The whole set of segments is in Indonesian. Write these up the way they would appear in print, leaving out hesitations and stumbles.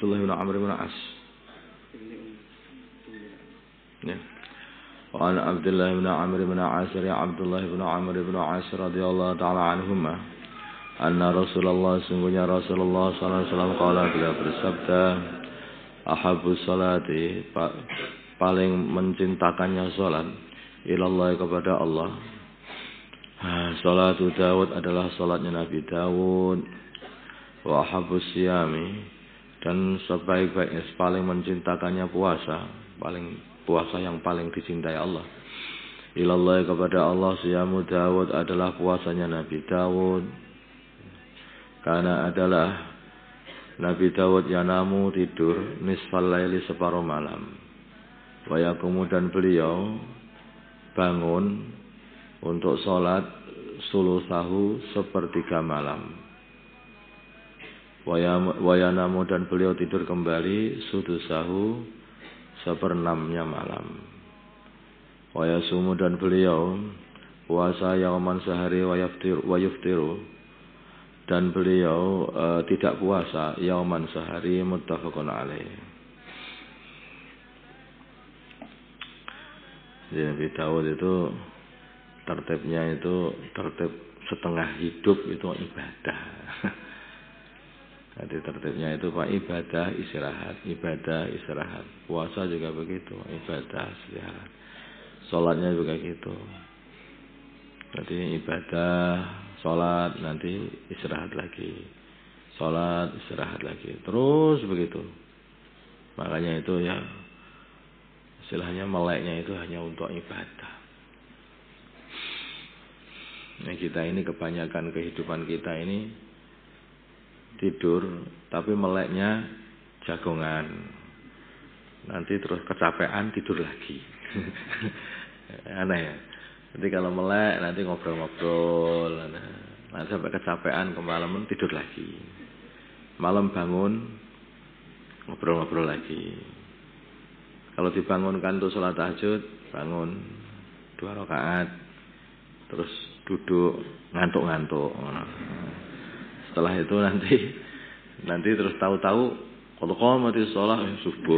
Abdullah bin Amr bin As. Ya. Wa an Abdullah bin Amr bin As ya Abdullah bin Amr bin As radhiyallahu taala anhuma anna Rasulullah sungguhnya Rasulullah sallallahu alaihi wasallam qala beliau bersabda ahabus salati paling mencintakannya salat ilallah kepada Allah. Salatu Dawud adalah salatnya Nabi Dawud. Wa ahabus siyami dan sebaik-baiknya paling mencintakannya puasa, puasa yang paling dicintai Allah. Ilallah kepada Allah siyamu Dawud adalah puasanya Nabi Dawud. Karena adalah Nabi Dawud yanamu tidur nisfal laili separuh malam. Wa yaqumu dan beliau bangun untuk sholat sulusahu sepertiga malam. Wayanamu dan beliau tidur kembali sudusahu seperenamnya malam. Wayasumu dan beliau puasa yauman sehari wayuftiru dan beliau tidak puasa yauman sehari muttafaqun alaih. Nabi Dawud itu tertibnya itu tertib setengah hidup itu ibadah. Jadi tertibnya itu Pak ibadah istirahat. Puasa juga begitu, ibadah istirahat. Salatnya juga gitu. Jadi ibadah, salat nanti istirahat lagi. Salat istirahat lagi. Terus begitu. Makanya itu ya istilahnya meleknya itu hanya untuk ibadah. Nah, kita ini kebanyakan kehidupan kita ini tidur tapi meleknya jagongan. Nanti terus kecapean tidur lagi. Aneh ya. Jadi kalau melek nanti ngobrol-ngobrol. Nanti sampai kecapean kemalaman tidur lagi. Malam bangun ngobrol-ngobrol lagi. Kalau dibangunkan untuk sholat tahajud, bangun 2 rakaat. Terus duduk ngantuk-ngantuk. Setelah itu nanti terus tahu-tahu kalau mati sholat subuh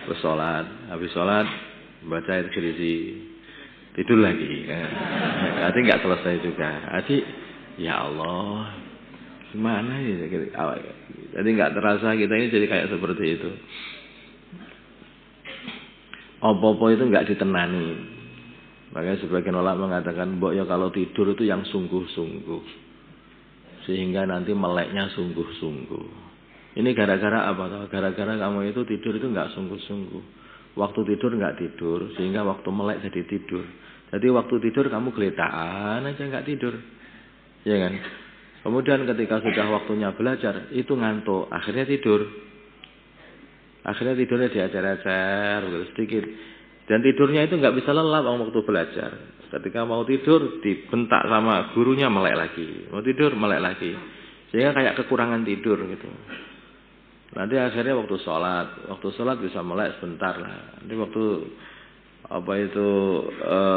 terus sholat, habis sholat baca ayat kursi tidur lagi. Nanti nggak selesai juga. Nanti ya Allah gimana ya? Jadi nggak terasa kita ini jadi kayak seperti itu. Apa-apa itu nggak ditenani. Makanya sebagian ulama mengatakan bahwa ya kalau tidur itu yang sungguh-sungguh. Sehingga nanti meleknya sungguh-sungguh. Ini gara-gara apa? Gara-gara kamu itu tidur itu enggak sungguh-sungguh. Waktu tidur enggak tidur, sehingga waktu melek jadi tidur. Jadi waktu tidur kamu geletaan aja enggak tidur. Ya kan? Kemudian ketika sudah waktunya belajar, itu ngantuk, akhirnya tidur. Akhirnya tidurnya diajar-ajar sedikit. Dan tidurnya itu enggak bisa lelap waktu belajar. Ketika mau tidur dibentak sama gurunya melek lagi. Mau tidur melek lagi. Sehingga kayak kekurangan tidur gitu. Nanti akhirnya waktu sholat bisa melek sebentar lah. Nanti waktu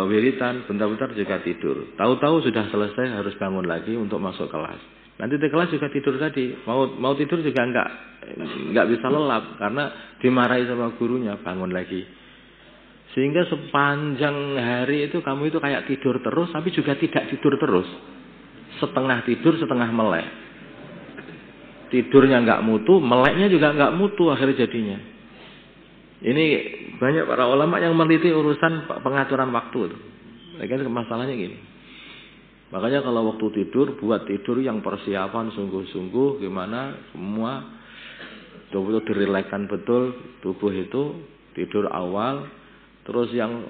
wiritan bentar-bentar juga tidur. Tahu-tahu sudah selesai harus bangun lagi untuk masuk kelas. Nanti di kelas juga tidur tadi. Mau tidur juga enggak bisa lelap karena dimarahi sama gurunya, bangun lagi. Sehingga sepanjang hari itu kamu itu kayak tidur terus, tapi juga tidak tidur terus. Setengah tidur, setengah melek. Tidurnya enggak mutu, meleknya juga enggak mutu akhirnya jadinya. Ini banyak para ulama yang meneliti urusan pengaturan waktu. Mereka masalahnya gini. Makanya kalau waktu tidur, buat tidur yang persiapan sungguh-sungguh, gimana semua betul-betul dirilekkan betul tubuh itu, tidur awal. Terus yang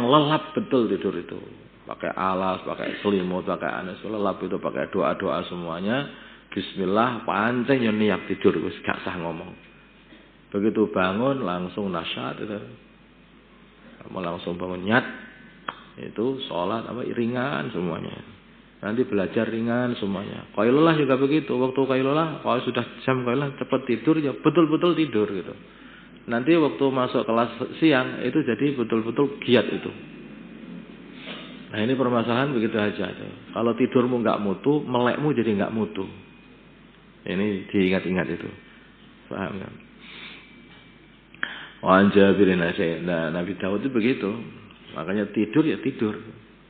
lelap betul tidur itu, pakai alas, pakai selimut, pakai anes, lelap itu pakai doa-doa semuanya. Bismillah, pancen yo niat tidur, wis gak sah ngomong. Begitu bangun langsung nasyat itu, kamu langsung bangun nyat, itu sholat ringan semuanya. Nanti belajar ringan semuanya. Qailulah juga begitu, waktu qailulah kalau sudah jam qailulah cepat tidur ya betul-betul tidur gitu. Nanti waktu masuk kelas siang itu jadi betul-betul giat itu. Nah ini permasalahan begitu aja. Kalau tidurmu nggak mutu, melekmu jadi nggak mutu. Ini diingat-ingat itu. Paham kan? Wa Jabirin nah, Nabi Daud itu begitu. Makanya tidur ya tidur.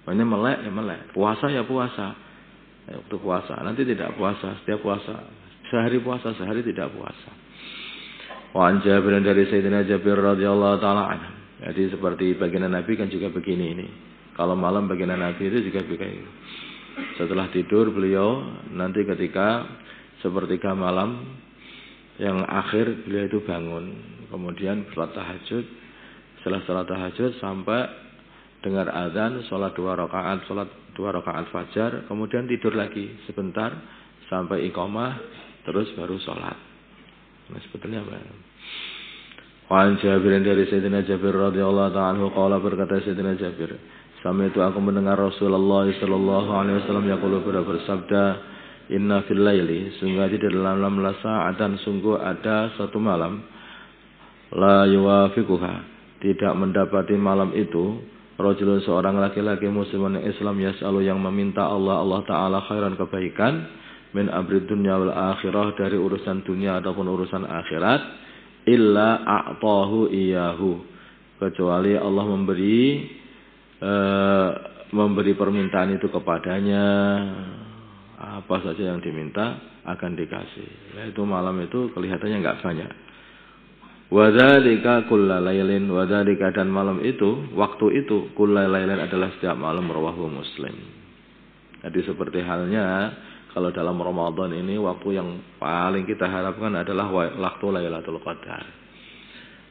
Makanya melek ya melek. Puasa ya puasa. Waktu puasa, nanti tidak puasa, setiap puasa. Sehari puasa, sehari tidak puasa. Wa Jabirin dari Sayyidina Jabir radhiyallahu taala anhu. Jadi seperti baginda Nabi kan juga begini ini. Kalau malam baginda Nabi itu juga begini. Setelah tidur beliau nanti ketika sepertiga malam yang akhir beliau itu bangun. Kemudian salat tahajud. Setelah salat tahajud sampai dengar azan, salat 2 rakaat fajar, kemudian tidur lagi sebentar sampai iqamah, terus baru salat. Nah, sebetulnya apa? Wa Jabirin dari Sayyidina Jabir radhiyallahu ta'ala anhu qala berkata Sayyidina Jabir, sama itu aku mendengar Rasulullah sallallahu alaihi wasallam yaqulu bersabda, inna fil laili, sungguh di dalam sa'atan, sungguh ada satu malam, la yuwafiquha, tidak mendapati malam itu, rajulun seorang laki-laki musliman Islam yas'alu yang meminta Allah Ta'ala khairan kebaikan min amri dunya wal akhirah, dari urusan dunia ataupun urusan akhirat, illa a'tahu iyahu, kecuali Allah memberi permintaan itu kepadanya. Apa saja yang diminta akan dikasih. Itu malam itu kelihatannya enggak banyak. Wadzalika kullalailin, wadzalika dan malam itu, waktu itu kullalailin adalah setiap malam, rawahu Muslim. Jadi seperti halnya kalau dalam Ramadan ini waktu yang paling kita harapkan adalah waktu Lailatul Qadar.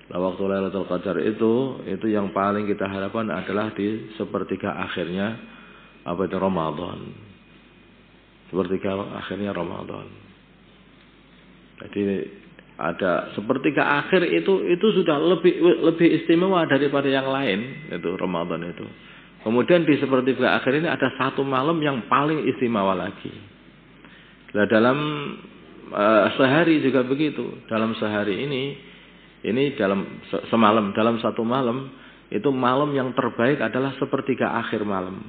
Nah, waktu Lailatul Qadar itu yang paling kita harapkan adalah di sepertiga akhirnya Ramadan. Sepertiga akhirnya Ramadan. Jadi ada sepertiga akhir itu sudah lebih istimewa daripada yang lain, itu Ramadan itu. Kemudian di sepertiga akhir ini ada satu malam yang paling istimewa lagi. Nah, dalam sehari juga begitu. Dalam sehari ini dalam semalam, dalam satu malam itu malam yang terbaik adalah sepertiga akhir malam.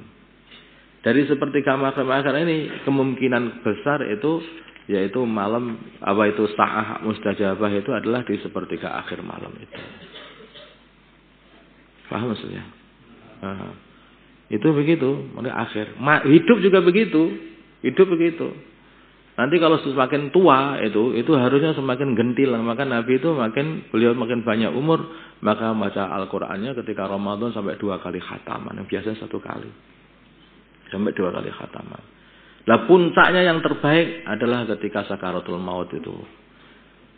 Dari sepertiga akhir ini kemungkinan besar itu yaitu malam sa'ah mustajabah itu adalah di sepertiga akhir malam itu. Paham maksudnya? Itu begitu, akhir. Hidup juga begitu. Hidup begitu. Nanti kalau semakin tua itu harusnya semakin gentil. Maka Nabi itu beliau makin banyak umur, maka baca Al-Qur'annya ketika Ramadan sampai 2 kali khataman. Yang biasanya 1 kali. Sampai 2 kali khataman. Lah puncaknya yang terbaik adalah ketika sakaratul maut itu.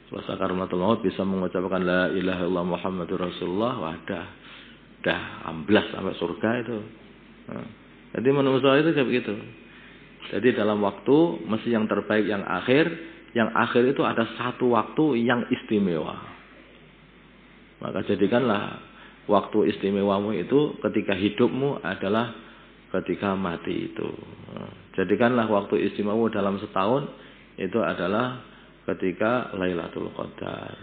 Setelah sakaratul maut bisa mengucapkan la ilaha illallah Muhammadur Rasulullah, dah amblas sampai surga itu. Jadi menurut saya itu kayak begitu. Jadi dalam waktu mesti yang terbaik yang akhir itu ada satu waktu yang istimewa. Maka jadikanlah waktu istimewamu itu ketika hidupmu adalah ketika mati itu. Jadikanlah waktu istimewa dalam setahun itu adalah ketika Lailatul Qadar.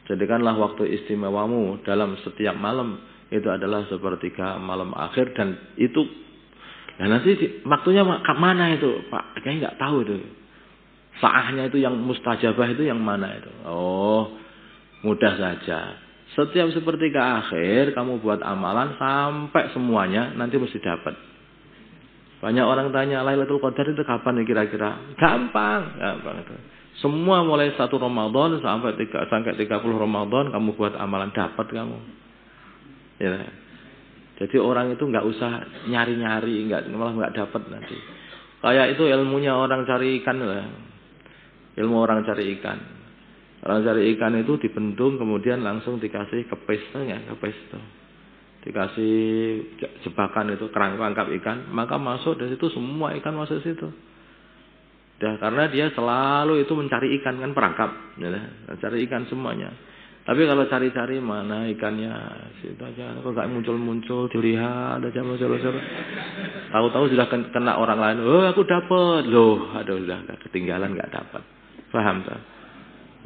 Jadikanlah waktu istimewamu dalam setiap malam itu adalah sepertiga malam akhir, dan itu nanti waktunya mana itu Pak? Kayaknya nggak tahu itu. Sa'ahnya itu yang mustajabah itu yang mana itu? Oh, mudah saja. Setiap sepertiga akhir kamu buat amalan sampai semuanya nanti mesti dapat. Banyak orang tanya Lailatul Qadar itu kapan kira-kira? Gampang itu. Semua mulai 1 Ramadan sampai 30 Ramadan kamu buat amalan dapat kamu. Ya. Jadi orang itu enggak usah nyari-nyari, malah enggak dapat nanti. Kayak itu ilmunya orang cari ikan lah. Ilmu orang cari ikan. Orang cari ikan itu dibendung kemudian langsung dikasih kepes tuh. Dikasih jebakan itu kerangkap ikan, maka masuk dari situ semua ikan masuk situ. Karena dia selalu itu mencari ikan kan perangkap, cari ikan semuanya. Tapi kalau cari-cari mana ikannya, situ aja, kok nggak muncul-muncul, dilihat aja muncul. Tahu-tahu sudah kena orang lain, aku dapat, sudah ketinggalan nggak dapat, paham tak?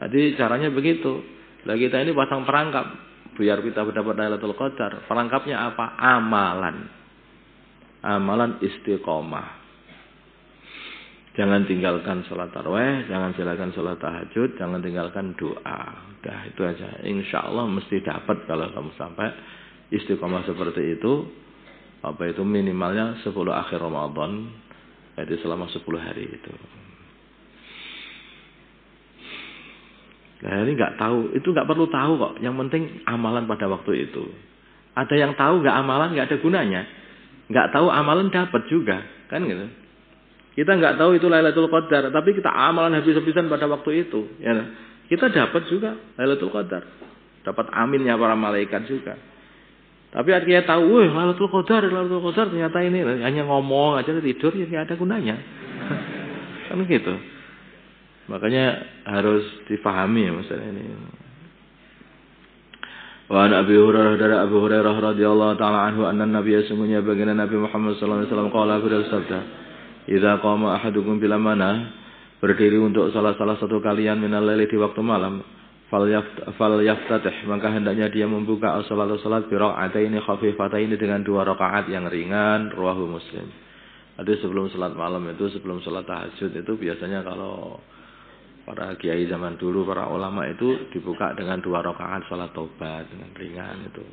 Jadi caranya begitu. Lah kita ini pasang perangkap. Biar kita mendapat Lailatul Qadar, perangkapnya apa? Amalan istiqomah. Jangan tinggalkan sholat tarawih, jangan tinggalkan sholat tahajud, jangan tinggalkan doa. Udah itu aja. Insya Allah mesti dapat kalau kamu sampai istiqomah seperti itu. Apa itu minimalnya 10 akhir Ramadan, jadi selama 10 hari itu. Nah ini nggak tahu, itu nggak perlu tahu kok. Yang penting amalan pada waktu itu. Ada yang tahu nggak amalan nggak ada gunanya. Nggak tahu amalan dapat juga, kan gitu. Kita nggak tahu itu Lailatul Qadar, tapi kita amalan habis-habisan pada waktu itu. Ya, kita dapat juga Lailatul Qadar, dapat aminnya para malaikat juga. Tapi artinya tahu, Lailatul Qadar ternyata ini hanya ngomong aja tidur, ya nggak ada gunanya. Kan gitu. Makanya harus difahami masalah ini. Wa an Abi Hurairah dari Abu Hurairah radhiyallahu taala anhu anna Nabiya sungguhnya baginda Nabi Muhammad sallallahu alaihi wasallam qala bersabda, "Idza qama ahadukum bil manah," berdiri untuk salah satu kalian minal laili di waktu malam, falyaftatih, maka hendaknya dia membuka salat bi raka'ataini khafifataini dengan 2 rakaat yang ringan, rawahu Muslim. Jadi sebelum salat malam itu, sebelum salat tahajud itu biasanya kalau para kiai zaman dulu, para ulama itu dibuka dengan 2 rakaat salat tobat dengan ringan itu.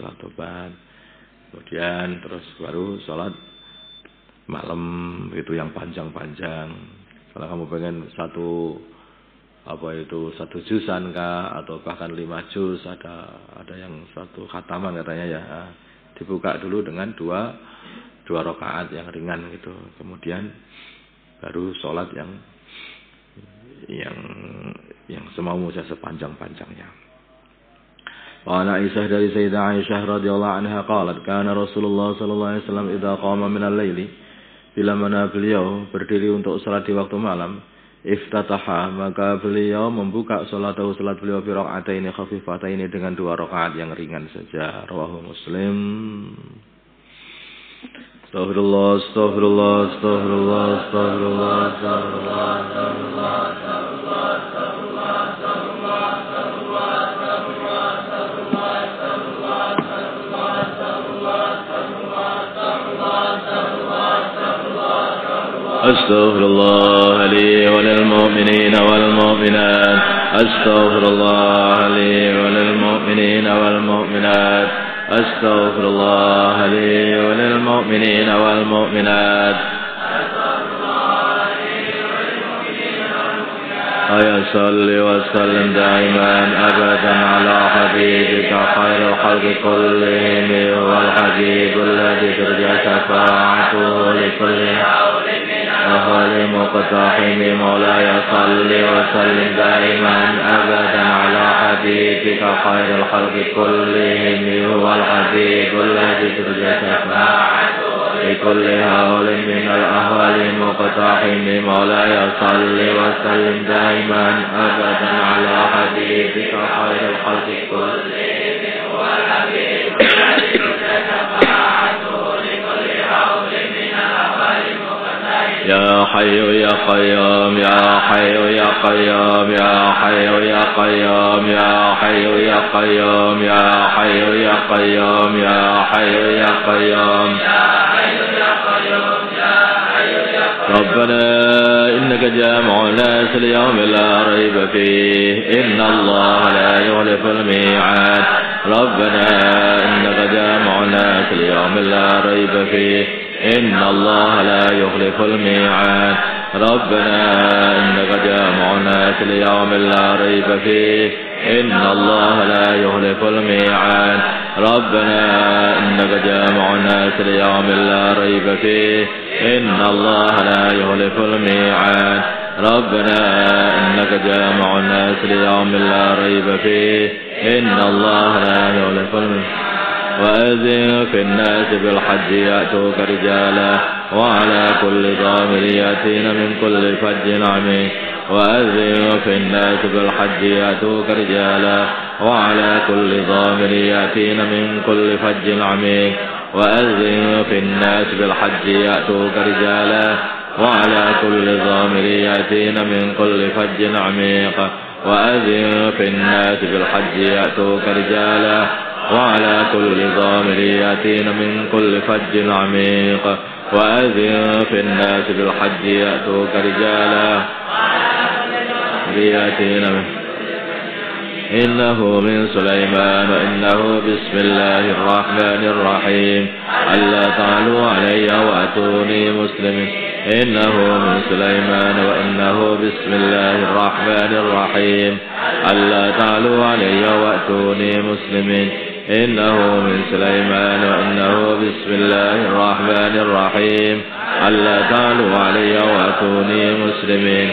Salat tobat. Kemudian terus baru salat malam itu yang panjang-panjang. Kalau kamu pengen satu juzan kah atau bahkan 5 juz, ada yang 1 khataman katanya ya. Dibuka dulu dengan 2 rakaat yang ringan gitu. Kemudian baru salat yang semau saja sepanjang-panjangnya. Wa ana Aisyah dari Sayyidah Aisyah radhiyallahu anha qalat kana Rasulullah sallallahu alaihi wasallam idza qama min al-laili, bila mana beliau berdiri untuk salat di waktu malam, iftataha, maka beliau membuka salat beliau bi raka'ataini khafifataini dengan 2 rakaat yang ringan saja, rawahu Muslim. Astaghfirullah, astaghfirullah, astaghfirullah, astaghfirullah, astaghfirullah, astaghfirullah, astaghfirullah li wa lil mu'minina wal mu'minat, astaghfirullah li wa lil mu'minina wal mu'minat, astaghfirullah li wa lil mu'minina wal mu'minat. Ya salli wa sallim daiman abadan ala habibika khairul khalqi kullihim wal habibul ladzi turja syafa'atuhu li kulli أهل مقتحم مولاي صل وسلم دائما أبدا على حبيبك خير الخلق كلهم هو الحبيب الذي ترجى شفاعته لكل هول من الأهوال مقتحم مولاي صل وسلم دائما أبدا على حبيبك خير الخلق كلهم هو الحبيب الذي ترجى شفاعته لكل هول من الأهوال يا حي يا قيوم يا حي يا قيوم يا حي يا قيوم يا حي يا قيوم يا حي يا قيوم يا حي يا قيوم ربنا إنك جامع الناس ليوم لا ريب فيه إن الله لا يخلف الميعاد ربنا إنك جامع الناس ليوم لا ريب فيه إن الله لا يخلف الميعاد ربنا إنك جامع الناس ليوم لا ريب فيه إن الله لا يخلف الميعاد ربنا إنك جامع الناس ليوم لا ريب فيه إن الله لا يخلف الميعاد ربنا إنك جامع الناس ليوم لا ريب فيه إن الله لا يخلف الميعاد وأذن في الناس بالحج يأتوك رجالا وعلى كل ضامر يأتين من كل فج عميق وأذن في الناس بالحج يأتوك رجالا وعلى كل ضامر يأتين من كل فج عميق وأذن في الناس بالحج يأتوك رجالا وعلى كل ضامر يأتين من كل فج عميق وأذن في الناس بالحج يأتوك رجالا وعلى كل ضامر يأتين من كل فج عميق وأذن في الناس بالحج يأتوك رجالا يأتين من إنه من سليمان وإنه بسم الله الرحمن الرحيم ألا تعلوا علي وأتوني مسلمين إنه من سليمان وإنه بسم الله الرحمن الرحيم ألا تعلوا علي وأتوني مسلمين إنه من سليمان وإنه بسم الله الرحمن الرحيم ألا تعلوا علي وأتوني مسلمين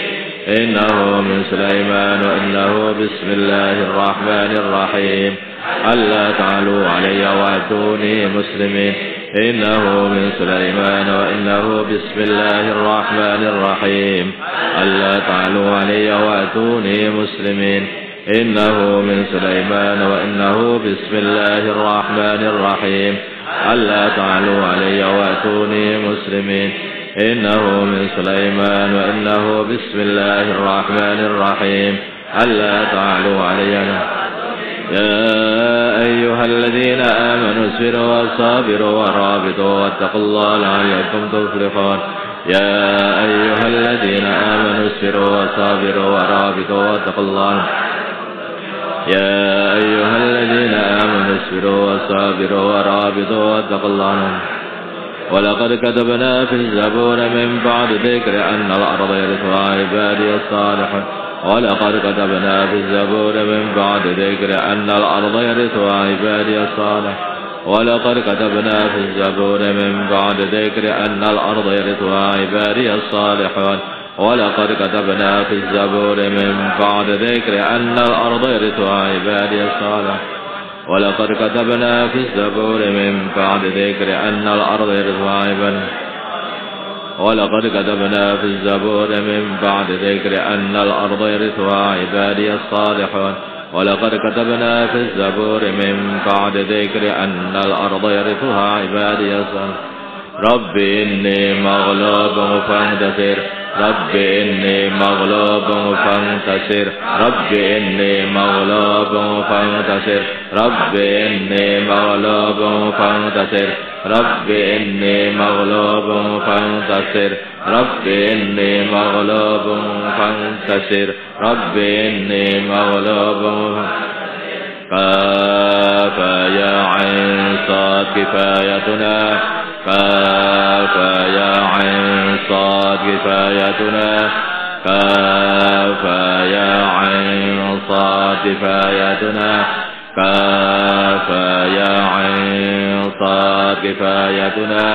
إنه من سليمان وإنه بسم الله الرحمن الرحيم ألا تعلوا علي وأتوني مسلمين إنه من سليمان وإنه بسم الله الرحمن الرحيم ألا تعلوا علي وأتوني مسلمين إنه من سليمان وإنه بسم الله الرحمن الرحيم ألا تعلوا علي وأتوني مسلمين إنه من سليمان وإنه بسم الله الرحمن الرحيم ألا تعلوا علي. يا أيها الذين آمنوا اصبروا وصابروا ورابطوا واتقوا الله لعلكم تفلحون. يا أيها الذين آمنوا اصبروا وصابروا ورابطوا واتقوا الله. يا أيها الذين آمنوا اصبروا وصابروا ورابطوا واتقوا الله. ولقد كتبنا في الزبور من بعد ذكر أن الأرض يرثها عبادي الصالحون. ولقد كتبنا في الزبور من بعد ذكر أن الأرض يرثها عبادي الصالحون. ولقد كتبنا في الزبور من بعد ذكر أن الأرض يرثها عبادي الصالحون. ولقد كتبنا في الزبور من بعد ذكر أن الأرض يرثها عبادي الصالحون. ولقد كتبنا في الزبور من بعد ذكر أن الأرض يرثها عبادي. ولقد كتبنا في الزبور من بعد ذكر أن الأرض يرثها عبادي الصالحون. ولقد كتبنا في الزبور من بعد ذكر أن الأرض يرثها عبادي الصالحون. رب إني مغلوب فانتصر. رب إني مغلوب فانتصر. رب إني مغلوب فانتصر. رب إني مغلوب فانتصر. رب إني مغلوب فانتصر. رب إني مغلوب فانتصر. رب إني مغلوب. كاف يا عين صاد كفايتنا. كاف يا عين صاد كفايتنا. كاف يا عين صاد كفايتنا. كاف يا عين صاد كفايتنا.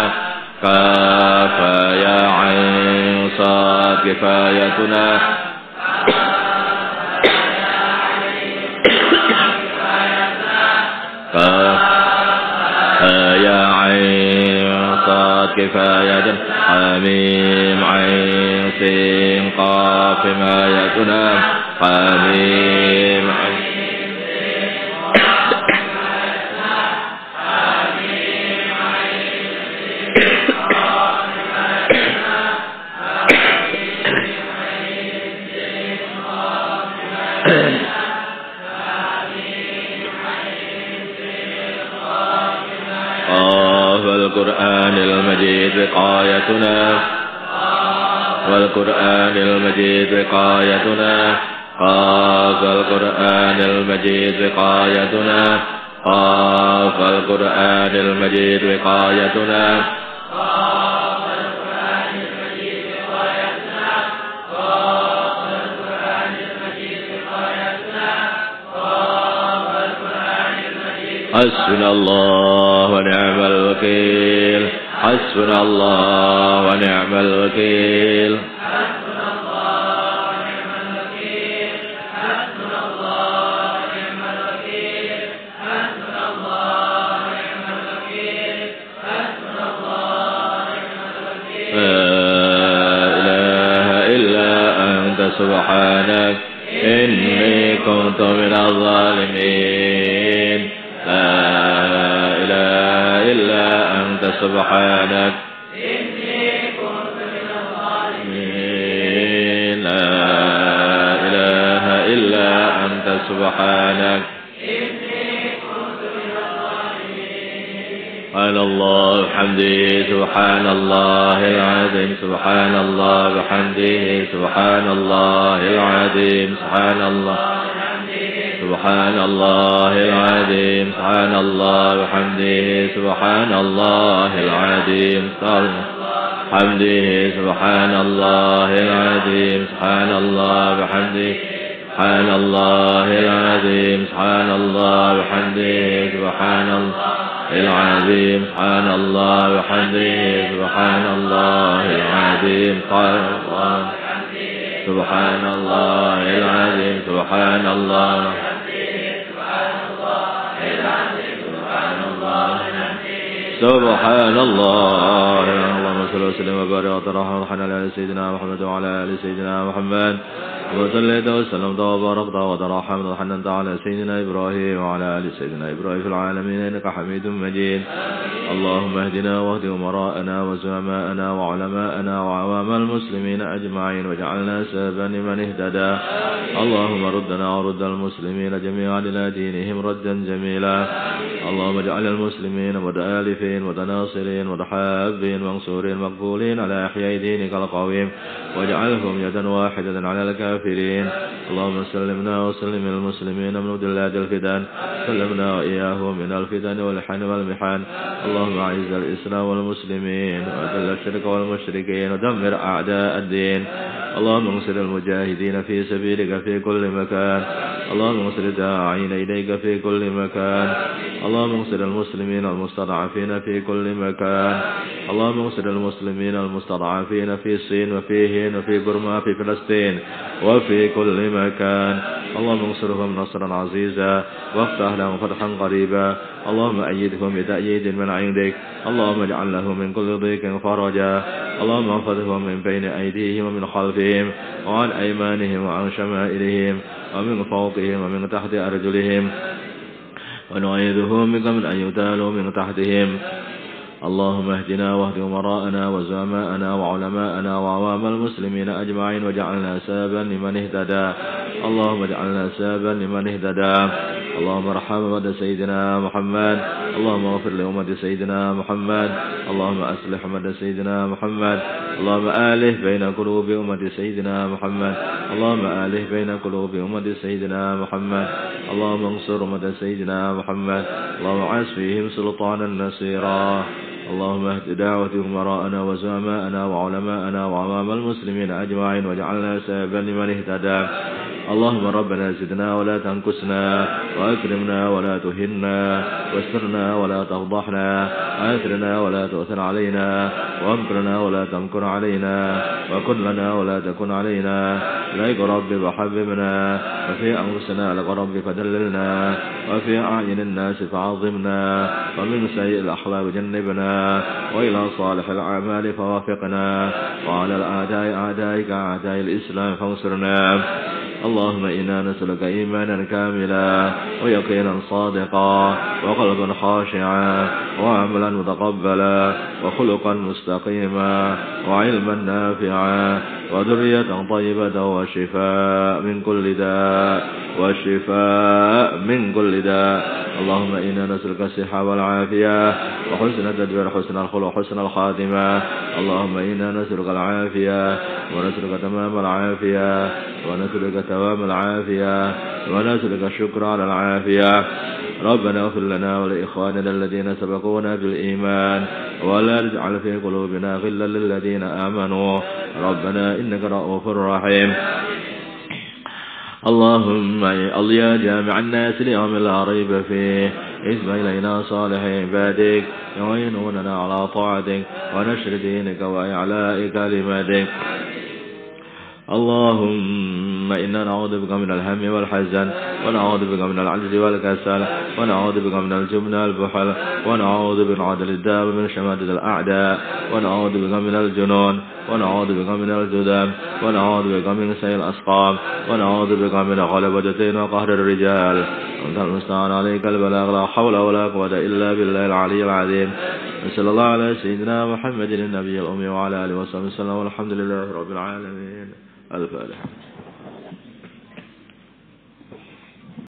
كاف يا عين صاد كفايتنا. كاف يا عين صاد كفاية. حميم عين سين قاف حمايتنا. حميم عين والقرآن المجيد وقايتنا. والقرآن المجيد وقايتنا. قاف القرآن المجيد وقايتنا. قاف القرآن المجيد وقايتنا. حسبنا الله ونعم الوكيل. حسبنا الله ونعم الوكيل. حسبنا الله ونعم الوكيل. حسبنا الله ونعم الوكيل. حسبنا الله ونعم الوكيل. حسبنا الله ونعم الوكيل. لا إله إلا أنت سبحانك إني كنت من الظالمين. لا إله إلا أنت سبحانك إني كنت من الظالمين. لا إله إلا أنت سبحانك إني كنت من الظالمين. سبحان الله بحمده سبحان الله العظيم سبحان الله بحمده سبحان الله العظيم سبحان الله سبحان الله العظيم سبحان الله بحمده سبحان الله العظيم حمده سبحان الله العظيم سبحان الله بحمده سبحان الله العظيم سبحان الله بحمده سبحان الله العظيم سبحان الله بحمده سبحان الله العظيم سبحان الله العظيم سبحان الله سبحان الله اللهم صل وسلم وبارك وترحم على سيدنا محمد وعلى ال سيدنا محمد وصليت وسلمت وباركت وترحمت وحننت على سيدنا ابراهيم وعلى ال سيدنا ابراهيم في العالمين انك حميد مجيد اللهم اهدنا واهد امراءنا وزعماءنا وعلماءنا وعوام المسلمين اجمعين واجعلنا سببا لمن اهتدى اللهم ردنا ورد المسلمين جميعا الى دينهم ردا جميلا اللهم اجعل المسلمين متآلفين متناصرين متحابين منصورين مقبولين على احياء دينك القويم واجعلهم يدا واحدة على الكافرين اللهم سلمنا وسلم المسلمين من ذلات الفتن سلمنا وإياهم من الفتن والحن والمحن اللهم أعز الإسلام والمسلمين وأذل الشرك والمشركين ودمر أعداء الدين اللهم انصر المجاهدين في سبيلك في كل مكان اللهم انصر الداعين إليك في كل مكان اللهم انصر المسلمين المستضعفين في كل مكان اللهم انصر المسلمين المستضعفين في الصين وفي هند وفي برما في فلسطين وفي كل مكان اللهم انصرهم نصرا عزيزا وافتح لهم فتحا قريبا اللهم أيدهم بتأييد من عندك اللهم اجعل لهم من كل ضيق فرجا اللهم احفظهم من بين أيديهم ومن خلفهم وعن أيمانهم وعن شمائلهم ومن فوقهم ومن تحت أرجلهم ونعيذهم بك من أن يغتالوا من تحتهم اللهم اهدنا واهد أمراءنا وزعماءنا وعلماءنا وعوام المسلمين أجمعين واجعلنا سببا لمن اهتدى اللهم اجعلنا سببا لمن اهتدى اللهم ارحم أمة سيدنا محمد اللهم اغفر لأمة سيدنا محمد اللهم أصلح أمة سيدنا محمد اللهم آله بين قلوب أمة سيدنا محمد اللهم آله بين قلوب أمة سيدنا محمد اللهم انصر أمة سيدنا محمد اللهم عز فيهم سلطانا نصيرا اللهم اهد دعوة أمراءنا وزعماءنا وعلماءنا وعوام المسلمين أجمعين واجعلنا سببا لمن اهتدى اللهم ربنا زدنا ولا تنقصنا وأكرمنا ولا تهنا واسترنا ولا تفضحنا آثرنا ولا تؤثر علينا وامكرنا ولا تمكر علينا وكن لنا ولا تكن علينا إليك رب وحببنا وفي أنفسنا لك رب فدللنا وفي أعين الناس فعظمنا ومن سيء الأخلاق جنبنا وإلى صالح الأعمال فوافقنا وعلى الأعداء أعدائك أعداء الإسلام فانصرنا اللهم إنا نسألك إيمانا كاملا ويقينا صادقا وقلبا خاشعا وعملا متقبلا وخلقا مستقيما وعلما نافعا وذرية طيبة وشفاء من كل داء اللهم إنا نسألك الصحة والعافية وحسن التدبير حسن الخلق حسن الخاتمة اللهم إنا نسألك العافية ونسألك تمام العافية ونسألك توام العافية ونسألك الشكر على العافية ربنا اغفر لنا ولإخواننا الذين سبقونا بالإيمان ولا تجعل في قلوبنا غلا للذين آمنوا ربنا إنك رؤوف رحيم اللهم يا جامع الناس ليوم لا ريب فيه اسم إلينا صالح عبادك يعينوننا على طاعتك ونشر دينك وإعلاء كلمتك اللهم إنا نعوذ بك من الهم والحزن ونعوذ بك من العجز والكسل ونعوذ بك من الجبن والبخل ونعوذ بك من عدل الداب من شماتة الأعداء ونعوذ بك من الجنون ونعوذ بك من الجذام ونعوذ بك من سيء الأسقام ونعوذ بك من غلبة الدين وقهر الرجال أنت المستعان عليك البلاغ لا حول ولا قوة إلا بالله العلي العظيم صلى الله على سيدنا محمد النبي الأمي وعلى آله وصحبه وسلم والحمد لله رب العالمين الفاتحة.